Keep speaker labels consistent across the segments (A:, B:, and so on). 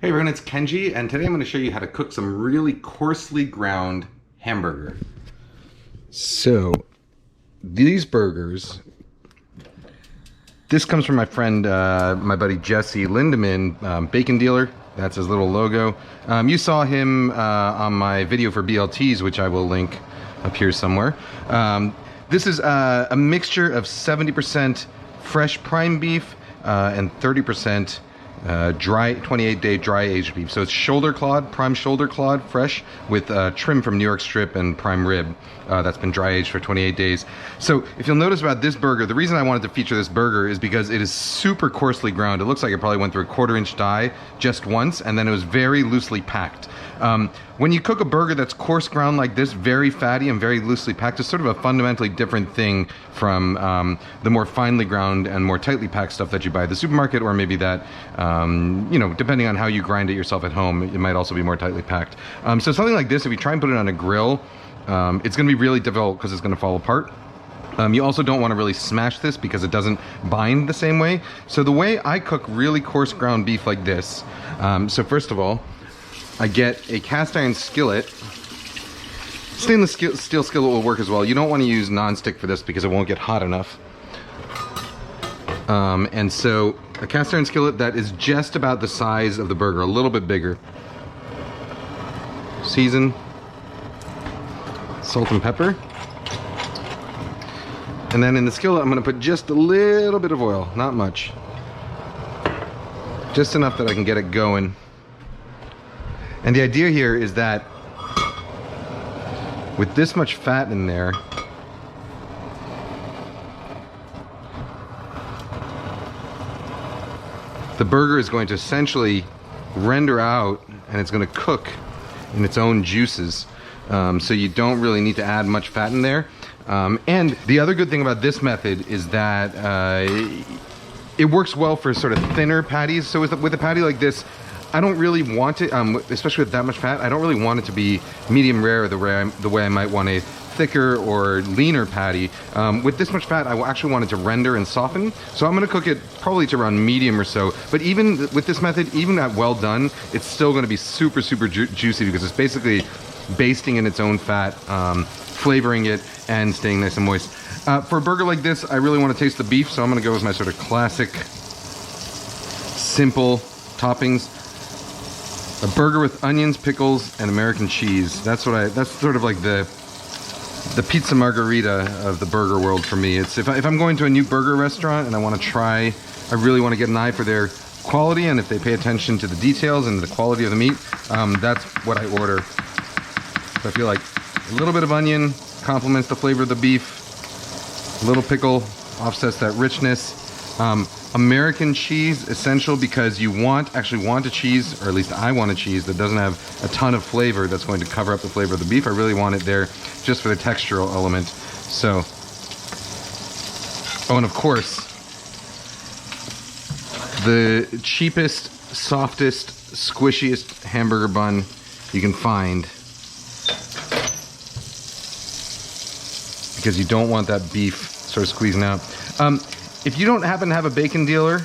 A: Hey everyone, it's Kenji, and today I'm going to show you how to cook some really coarsely ground hamburger. So, these burgers, this comes from my friend, my buddy Jesse Lindemann, bacon dealer. That's his little logo. You saw him on my video for BLTs, which I will link up here somewhere. This is a mixture of 70% fresh prime beef and 30% dry 28-day dry aged beef. So it's shoulder clawed, prime shoulder clawed, fresh, with trim from New York strip and prime rib that's been dry aged for 28 days. So if you'll notice about this burger, the reason I wanted to feature this burger is because it is super coarsely ground. It looks like it probably went through a 1/4 inch die just once, and then it was very loosely packed. When you cook a burger that's coarse ground like this, very fatty and very loosely packed, it's sort of a fundamentally different thing from the more finely ground and more tightly packed stuff that you buy at the supermarket, or maybe that, you know, depending on how you grind it yourself at home, it might also be more tightly packed. So something like this, if you try and put it on a grill, it's going to be really difficult because it's going to fall apart. You also don't want to really smash this because it doesn't bind the same way. So the way I cook really coarse ground beef like this, so first of all, I get a cast iron skillet. Stainless steel skillet will work as well. You don't want to use non-stick for this because it won't get hot enough. And so a cast iron skillet that is just about the size of the burger, a little bit bigger. Season, salt and pepper. And then in the skillet, I'm going to put just a little bit of oil, not much. Just enough that I can get it going. And the idea here is that with this much fat in there, the burger is going to essentially render out, and it's going to cook in its own juices. So you don't really need to add much fat in there. And the other good thing about this method is that it works well for sort of thinner patties. So with a patty like this, I don't really want it, especially with that much fat, I don't really want it to be medium rare the way I might want a thicker or leaner patty. With this much fat, I actually want it to render and soften. So I'm going to cook it probably to around medium or so. But even with this method, even at well done, it's still going to be super, super juicy because it's basically basting in its own fat, flavoring it, and staying nice and moist. For a burger like this, I really want to taste the beef, so I'm going to go with my sort of classic, simple toppings. A burger with onions, pickles, and American cheese. That's sort of like the pizza margarita of the burger world for me. It's if I'm going to a new burger restaurant and I want to try, I really want to get an eye for their quality, and if they pay attention to the details and the quality of the meat, that's what I order. So I feel like a little bit of onion complements the flavor of the beef. A little pickle offsets that richness. American cheese, essential because you actually want a cheese, or at least I want a cheese that doesn't have a ton of flavor that's going to cover up the flavor of the beef. I really want it there just for the textural element. So, oh, and of course, the cheapest, softest, squishiest hamburger bun you can find, because you don't want that beef sort of squeezing out. If you don't happen to have a bacon dealer,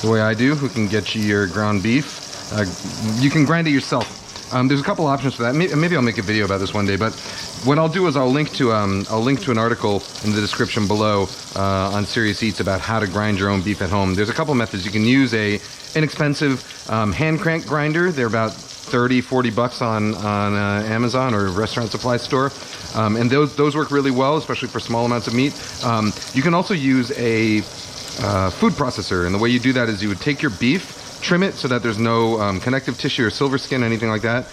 A: the way I do, who can get you your ground beef, you can grind it yourself. There's a couple options for that. Maybe I'll make a video about this one day, but what I'll do is I'll link to an article in the description below on Serious Eats about how to grind your own beef at home. There's a couple methods. You can use a inexpensive hand crank grinder. They're about 30-40 bucks on Amazon or a restaurant supply store, and those work really well, especially for small amounts of meat. You can also use a food processor, and the way you do that is you would take your beef, trim it so that there's no connective tissue or silver skin, anything like that,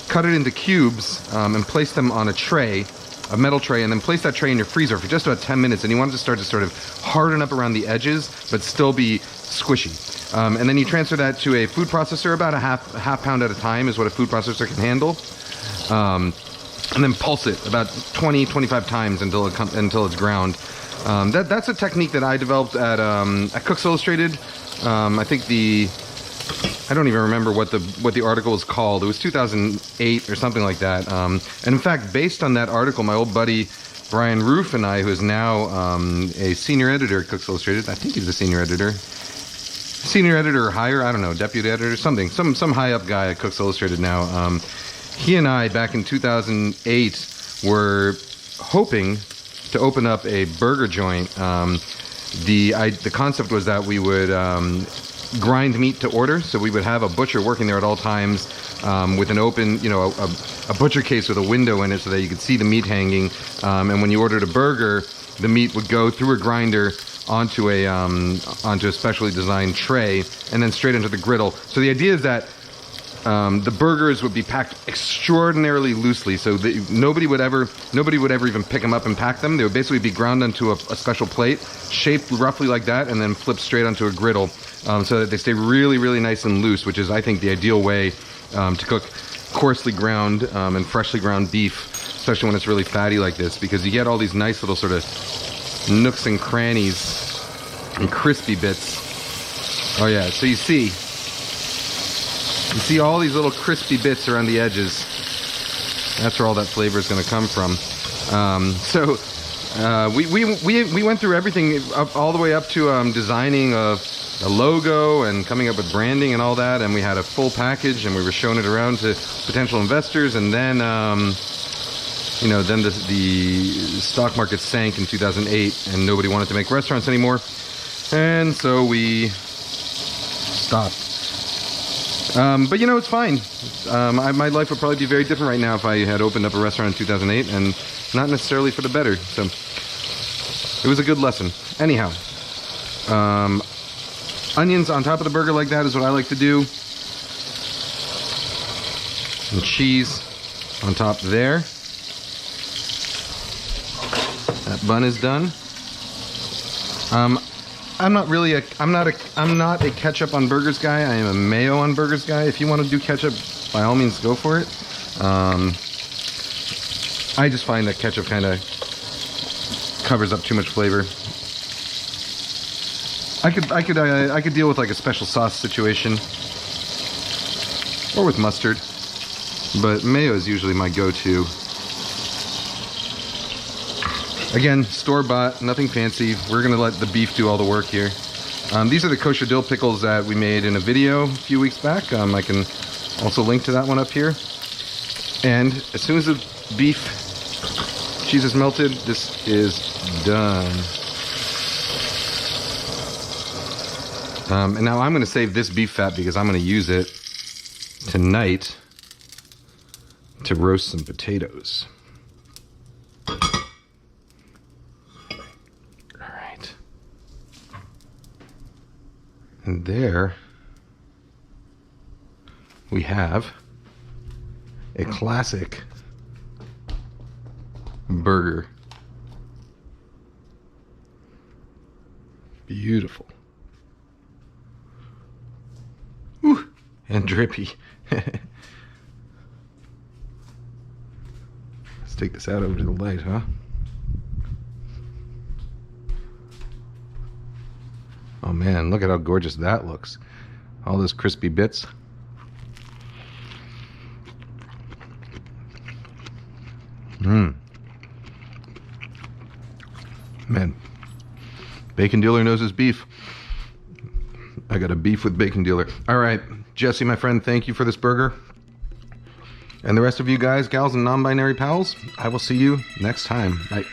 A: cut it into cubes, and place them on a metal tray, and then place that tray in your freezer for just about 10 minutes, and you want it to start to sort of harden up around the edges but still be squishy. And then you transfer that to a food processor. About a half pound at a time is what a food processor can handle. And then pulse it about 20-25 times until it's ground. That's a technique that I developed at Cooks Illustrated. I think I don't even remember what the article was called. It was 2008 or something like that. And in fact, based on that article, my old buddy Brian Roof and I, who is now a senior editor at Cooks Illustrated, I think he's a senior editor. senior editor or higher, I don't know, deputy editor, something, some high up guy at Cooks Illustrated now. He and I, back in 2008, were hoping to open up a burger joint. The concept was that we would grind meat to order, so we would have a butcher working there at all times with an open, you know, a butcher case with a window in it so that you could see the meat hanging. And when you ordered a burger, the meat would go through a grinder onto a specially designed tray and then straight into the griddle. So the idea is that the burgers would be packed extraordinarily loosely, so that nobody would ever even pick them up and pack them. They would basically be ground onto a special plate, shaped roughly like that, and then flipped straight onto a griddle, so that they stay really, really nice and loose, which is, I think, the ideal way to cook coarsely ground and freshly ground beef, especially when it's really fatty like this, because you get all these nice little sort of nooks and crannies and crispy bits. Oh yeah, so you see all these little crispy bits around the edges. That's where all that flavor is going to come from. We went through everything all the way up to designing a logo and coming up with branding and all that, and we had a full package and we were showing it around to potential investors, and then you know, then the stock market sank in 2008 and nobody wanted to make restaurants anymore, and so we stopped. But you know, it's fine. My life would probably be very different right now if I had opened up a restaurant in 2008, and not necessarily for the better. So it was a good lesson. Anyhow, onions on top of the burger like that is what I like to do. And cheese on top there. That bun is done. I'm not a ketchup on burgers guy. I am a mayo on burgers guy. If you want to do ketchup, by all means go for it. I just find that ketchup kind of covers up too much flavor. I could deal with like a special sauce situation, or with mustard, but mayo is usually my go-to. Again, store-bought, nothing fancy. We're gonna let the beef do all the work here. These are the kosher dill pickles that we made in a video a few weeks back. I can also link to that one up here. And as soon as the beef cheese is melted, this is done. And now I'm gonna save this beef fat because I'm gonna use it tonight to roast some potatoes. And there we have a classic burger. Beautiful. Ooh, and drippy. Let's take this out over to the light, huh? Oh man, look at how gorgeous that looks. All those crispy bits. Man, Bacon Dealer knows his beef. I got a beef with Bacon Dealer. All right, Jesse, my friend, thank you for this burger. And the rest of you guys, gals, and non-binary pals, I will see you next time. Bye.